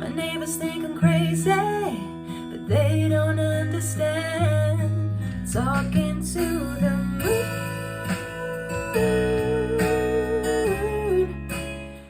My neighbors think I'm crazy, but they don't understand. Talking to the moon.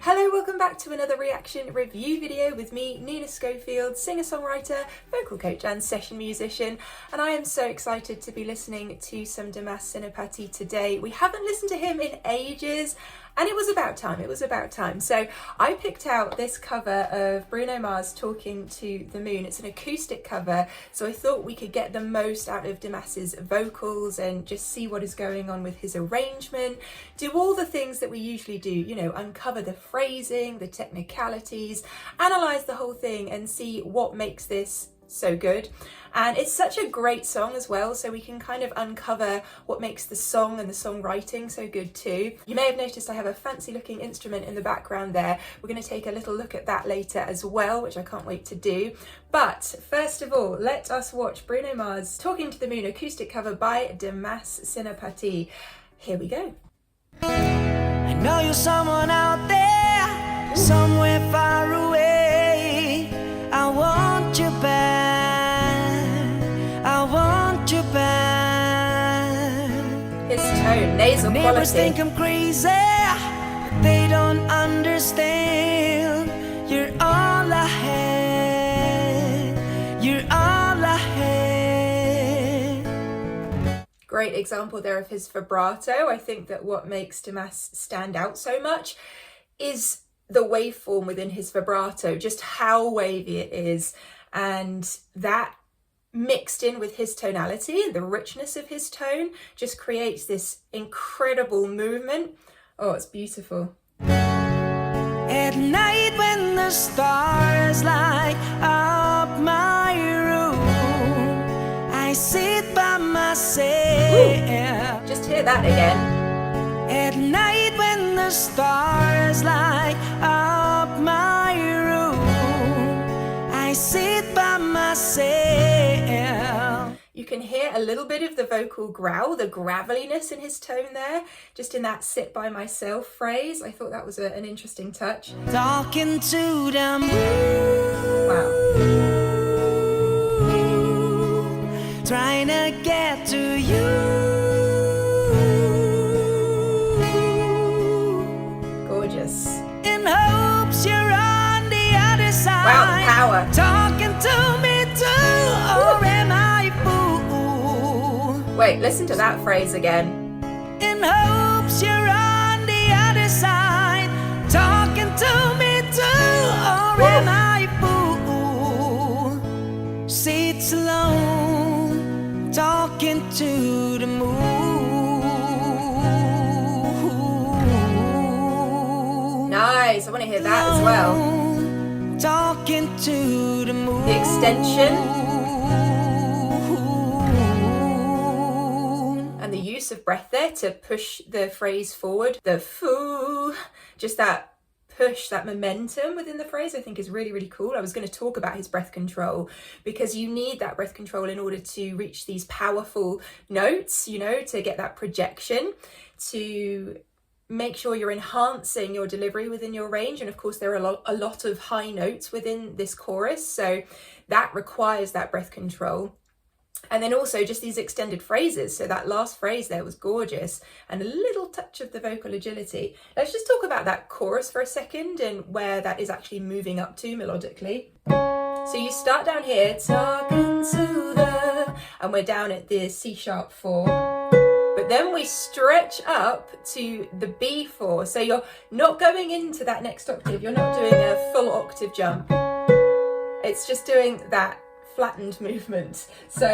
Hello, welcome back to another reaction review video with me, Nina Schofield, singer-songwriter, vocal coach and session musician, and I am so excited to be listening to some Dimas Senopati today. We haven't listened to him in ages, and it was about time, So I picked out this cover of Bruno Mars Talking to the Moon. It's an acoustic cover, so I thought we could get the most out of Dimas's vocals and just see what is going on with his arrangement, do all the things that we usually do, you know, uncover the phrasing, the technicalities, analyze the whole thing and see what makes this so good. And it's such a great song as well, so we can kind of uncover what makes the song and the songwriting so good too. You may have noticed I have a fancy looking instrument in the background there. We're going to take a little look at that later as well, which I can't wait to do. But first of all, let us watch Bruno Mars Talking to the Moon acoustic cover by Dimas Senopati. Here we go. I know you're someone out there, somewhere far away. I want you back. I want you back. His tone, nasal Neighbors quality. think I'm crazy, but they don't understand. You're all I had. You're all I had. Great example there of his vibrato. I think that what makes Dimas stand out so much is the waveform within his vibrato, just how wavy it is, and that mixed in with his tonality and the richness of his tone just creates this incredible movement. Oh, it's beautiful. At night when the stars light up my room, I sit by myself. Ooh, just hear that again. At night when the stars light up my room, I sit by myself. You can hear a little bit of the vocal growl, the graveliness in his tone there, just in that sit by myself phrase. I thought that was an interesting touch. Talking to the moon. Wow. Trying to get to you. Gorgeous. In hopes you're on the other side. Wow, the power. Talking to me too, or am I a fool? Wait, listen to that phrase again. In hopes you're on the other side. Talking to me too, or am I a fool? Sits alone, talking to the moon. Nice, I want to hear that as well. Talking to the moon. The extension. And the use of breath there to push the phrase forward. The foo, just that push, that momentum within the phrase, I think is really, really cool. I was going to talk about his breath control because you need that breath control in order to reach these powerful notes, you know, to get that projection, to make sure you're enhancing your delivery within your range. And of course, there are a lot of high notes within this chorus, so that requires that breath control. And then also just these extended phrases. So that last phrase there was gorgeous, and a little touch of the vocal agility. Let's just talk about that chorus for a second and where that is actually moving up to melodically. So you start down here, talking to the, and we're down at the C-sharp 4. But then we stretch up to the B4. So you're not going into that next octave. You're not doing a full octave jump. It's just doing that flattened movement. So,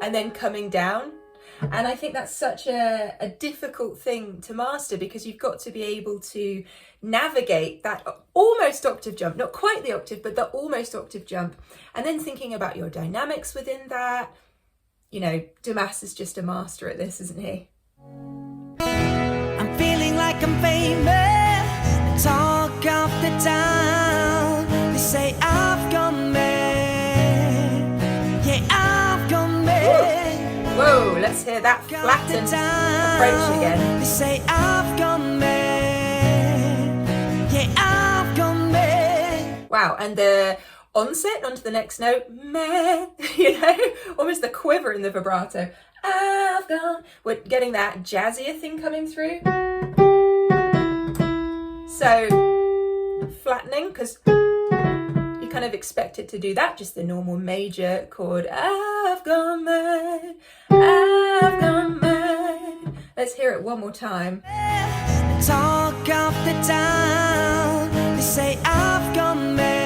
and then coming down. And I think that's such a difficult thing to master, because you've got to be able to navigate that almost octave jump, not quite the octave, but the almost octave jump. And then thinking about your dynamics within that. You know, Dimas is just a master at this, isn't he? I'm feeling like I'm famous. Talk of the town. They say I've gone mad. Yeah, I've gone mad. Whoa, let's hear that flattened approach again. They say I've gone mad. Wow, and the onset onto the next note, meh, you know, almost the quiver in the vibrato. I've gone. We're getting that jazzier thing coming through. So flattening, because you kind of expect it to do that, just the normal major chord. I've gone mad, I've gone mad. Let's hear it one more time. Talk of the town, they say I've gone mad.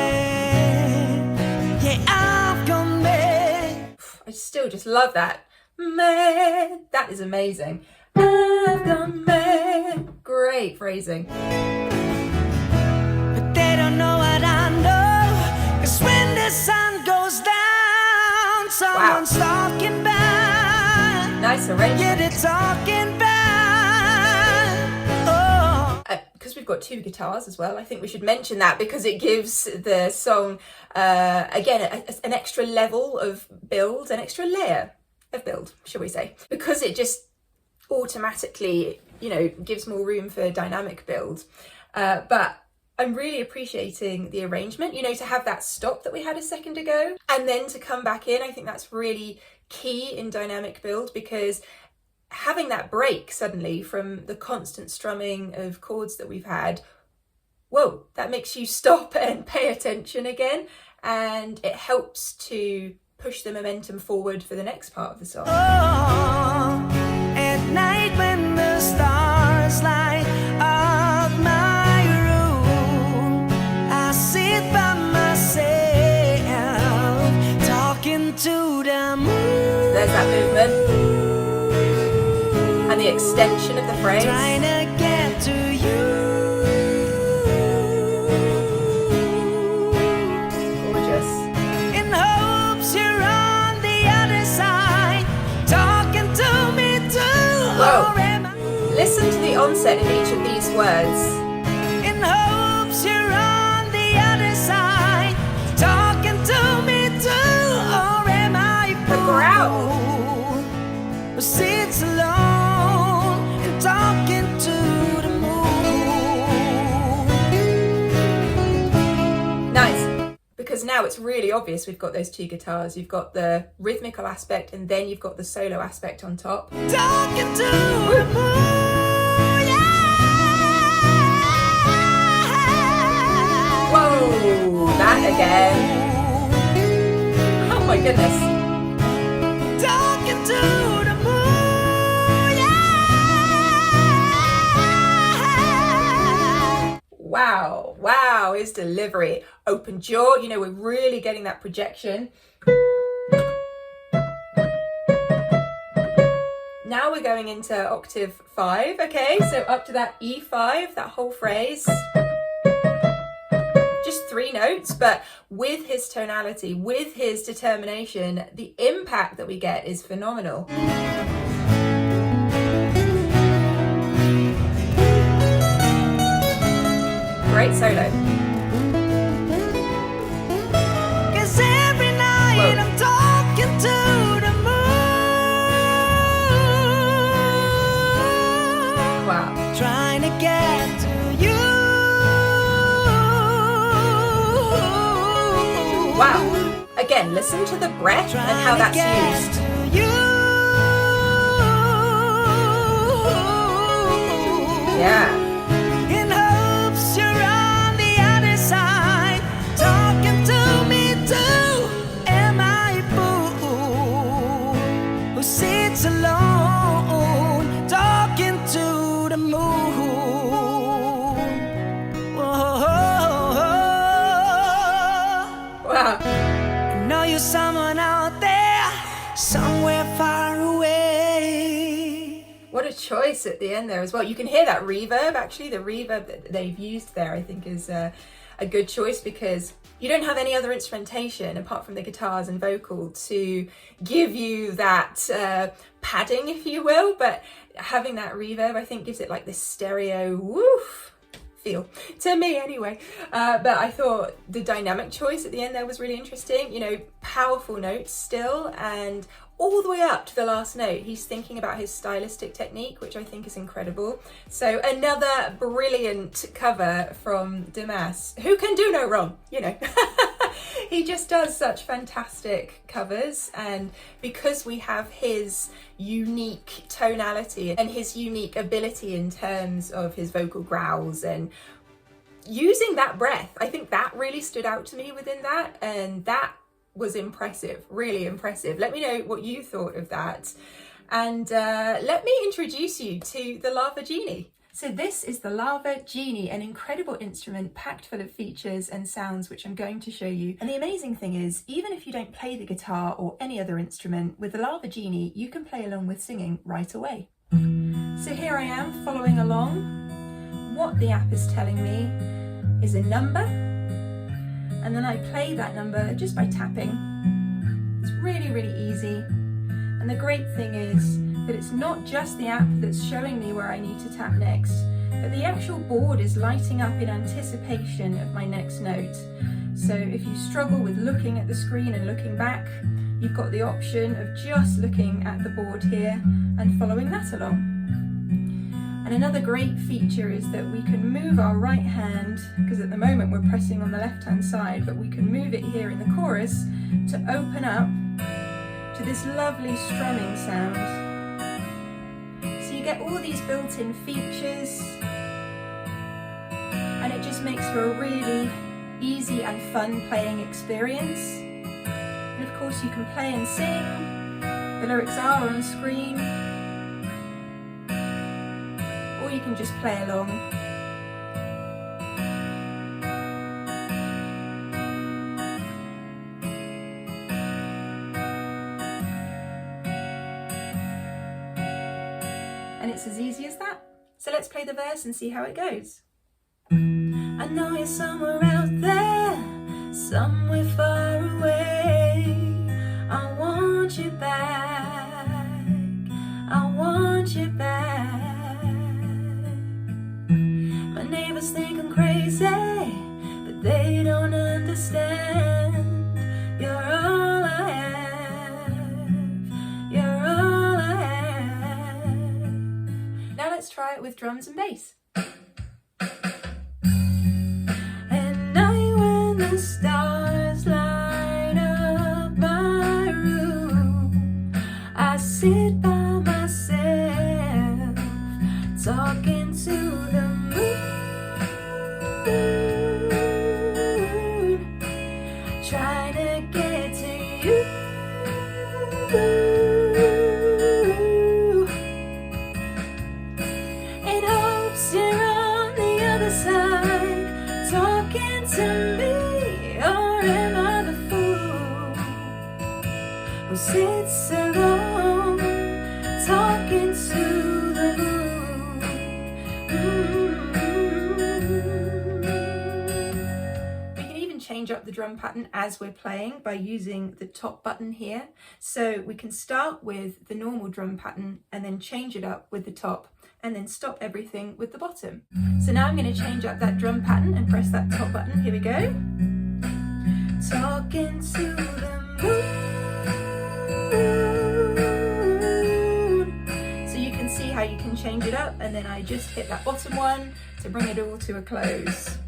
Yeah, I've gone mad. I still just love that. Mad. That is amazing. I've gone mad. Great phrasing. But they don't know what I know, 'cause when the sun goes down, someone's talking back. Nice arrangement. Yeah, they're talking back. Because we've got two guitars as well, I think we should mention that, because it gives the song, again, an extra level of build, an extra layer of build, shall we say. Because it just automatically, you know, gives more room for dynamic build. But I'm really appreciating the arrangement, you know, to have that stop that we had a second ago, and then to come back in. I think that's really key in dynamic build, because having that break suddenly from the constant strumming of chords that we've had, whoa, that makes you stop and pay attention again, and it helps to push the momentum forward for the next part of the song. At night when the stars light up my room, I sit by myself talking to the moon. There's that movement and the extension of the phrase. Trying to get to you. Gorgeous. In hopes you're on the other side, talking to me too. Whoa. Or am I- Listen to the onset of each of these words. In hopes you're on the other side, talking to me too. Or am I The growl. who sits alone and talking to the moon? Nice. Because now it's really obvious we've got those two guitars. You've got the rhythmical aspect, and then you've got the solo aspect on top. Talking to the moon, yeah. Whoa, that again. Oh my goodness. Talking to the moon, yeah. Wow, wow, his delivery. Open jaw, you know, we're really getting that projection. Now we're going into octave 5, okay? So up to that E5, that whole phrase. Just 3 notes, but with his tonality, with his determination, the impact that we get is phenomenal. Great solo. 'Cause every night Whoa. I'm talking to the moon. Wow. Trying to get to you. Wow. Again, listen to the breath and how Trying to that's get used. to you. Yeah. In hopes you're on the other side, talking to me too. Am I a fool who sits alone, talking to the moon? Whoa. Wow. I know you're someone out there, somewhere far away. What a choice at the end there as well. You can hear that reverb, actually. The reverb that they've used there, I think, is a good choice, because you don't have any other instrumentation apart from the guitars and vocal to give you that padding, if you will. But having that reverb, I think, gives it like this stereo woof feel, to me anyway. But I thought the dynamic choice at the end there was really interesting. You know, powerful notes still, and all the way up to the last note, he's thinking about his stylistic technique, which I think is incredible. So another brilliant cover from Dimas, who can do no wrong, you know. He just does such fantastic covers, and because we have his unique tonality and his unique ability in terms of his vocal growls and using that breath, I think that really stood out to me within that, and that was impressive, really impressive. Let me know what you thought of that, and let me introduce you to the LAVA GENIE. So this is the LAVA GENIE, an incredible instrument packed full of features and sounds which I'm going to show you. And the amazing thing is, even if you don't play the guitar or any other instrument, with the LAVA GENIE you can play along with singing right away. So here I am following along. What the app is telling me is a number, and then I play that number just by tapping. It's really, really easy. And the great thing is that it's not just the app that's showing me where I need to tap next, but the actual board is lighting up in anticipation of my next note. So if you struggle with looking at the screen and looking back, you've got the option of just looking at the board here and following that along. And another great feature is that we can move our right hand, because at the moment we're pressing on the left hand side, but we can move it here in the chorus to open up to this lovely strumming sound. So you get all these built-in features, and it just makes for a really easy and fun playing experience. And of course you can play and sing, the lyrics are on screen, or you can just play along. And it's as easy as that. So let's play the verse and see how it goes. I know you're somewhere out there, somewhere far away. I want you back, I want you back. My neighbors think I'm crazy, but they don't understand. You're all I have, you're all I have. Now let's try it with drums and bass. The stars light up my room. I sit by myself, talking to the moon, trying to get to you. In hopes you're on the other side, talking to me. Or am I the fool who sits alone, talking to the moon? We can even change up the drum pattern as we're playing by using the top button here. So we can start with the normal drum pattern and then change it up with the top, and then stop everything with the bottom. So now I'm going to change up that drum pattern and press that top button. Here we go. Talking to the moon. So you can see how you can change it up, and then I just hit that bottom one to bring it all to a close.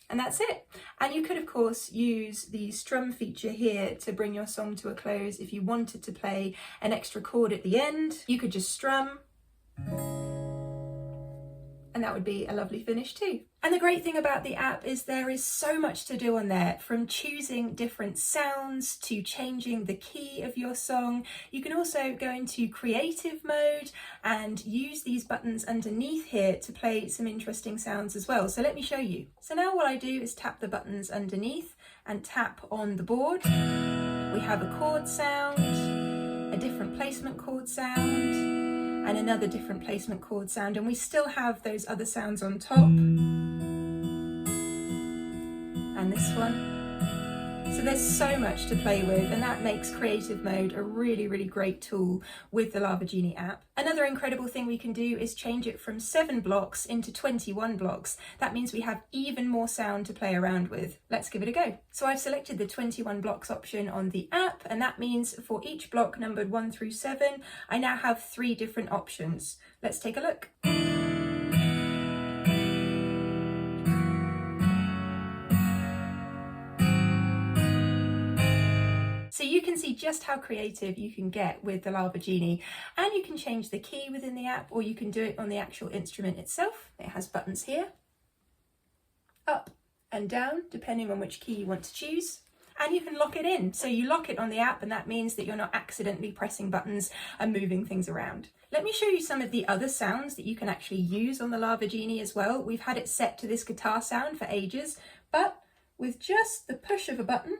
And that's it. And you could of course use the strum feature here to bring your song to a close. If you wanted to play an extra chord at the end, you could just strum, and that would be a lovely finish too. And the great thing about the app is there is so much to do on there, from choosing different sounds to changing the key of your song. You can also go into creative mode and use these buttons underneath here to play some interesting sounds as well. So let me show you. So now what I do is tap the buttons underneath and tap on the board. We have a chord sound, a different placement chord sound, and another different placement chord sound, and we still have those other sounds on top, and this one. So there's so much to play with, and that makes creative mode a really, really great tool with the LAVA GENIE app. Another incredible thing we can do is change it from 7 blocks into 21 blocks. That means we have even more sound to play around with. Let's give it a go. So I've selected the 21 blocks option on the app, and that means for each block numbered 1 through 7, I now have 3 different options. Let's take a look. So you can see just how creative you can get with the LAVA GENIE, and you can change the key within the app, or you can do it on the actual instrument itself. It has buttons here, up and down, depending on which key you want to choose. And you can lock it in. So you lock it on the app, and that means that you're not accidentally pressing buttons and moving things around. Let me show you some of the other sounds that you can actually use on the LAVA GENIE as well. We've had it set to this guitar sound for ages, but with just the push of a button,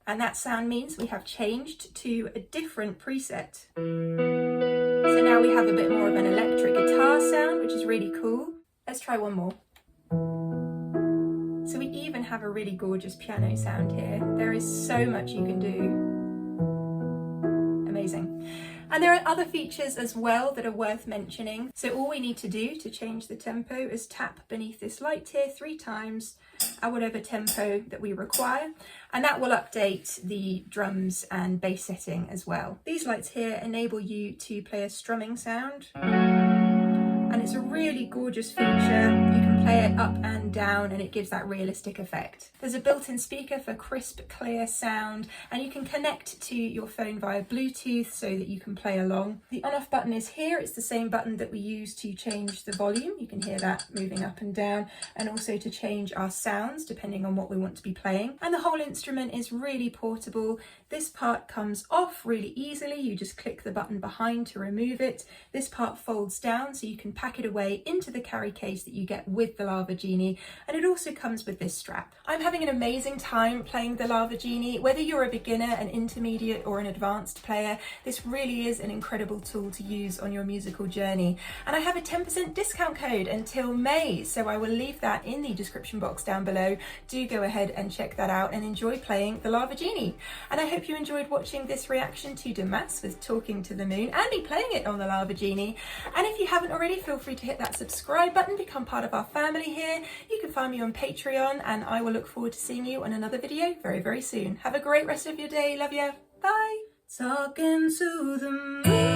and that sound means we have changed to a different preset. So now we have a bit more of an electric guitar sound, which is really cool. Let's try one more. So we even have a really gorgeous piano sound here. There is so much you can do. Amazing. And there are other features as well that are worth mentioning. So all we need to do to change the tempo is tap beneath this light here 3 times at whatever tempo that we require, and that will update the drums and bass setting as well. These lights here enable you to play a strumming sound, and it's a really gorgeous feature. You can play it up and down, and it gives that realistic effect. There's a built-in speaker for crisp, clear sound, and you can connect to your phone via Bluetooth so that you can play along. The on-off button is here. It's the same button that we use to change the volume. You can hear that moving up and down, and also to change our sounds depending on what we want to be playing. And the whole instrument is really portable. This part comes off really easily. You just click the button behind to remove it. This part folds down so you can pack it away into the carry case that you get with the LAVA GENIE, and it also comes with this strap. I'm having an amazing time playing the LAVA GENIE. Whether you're a beginner, an intermediate, or an advanced player, this really is an incredible tool to use on your musical journey. And I have a 10% discount code until May, so I will leave that in the description box down below. Do go ahead and check that out and enjoy playing the LAVA GENIE. And I hope you enjoyed watching this reaction to Dimas with Talking to the Moon and me playing it on the LAVA GENIE. And if you haven't already, feel free to hit that subscribe button, become part of our family here. You can find me on Patreon, and I will look forward to seeing you on another video very, very soon. Have a great rest of your day. Love you. Bye. Talking to the moon.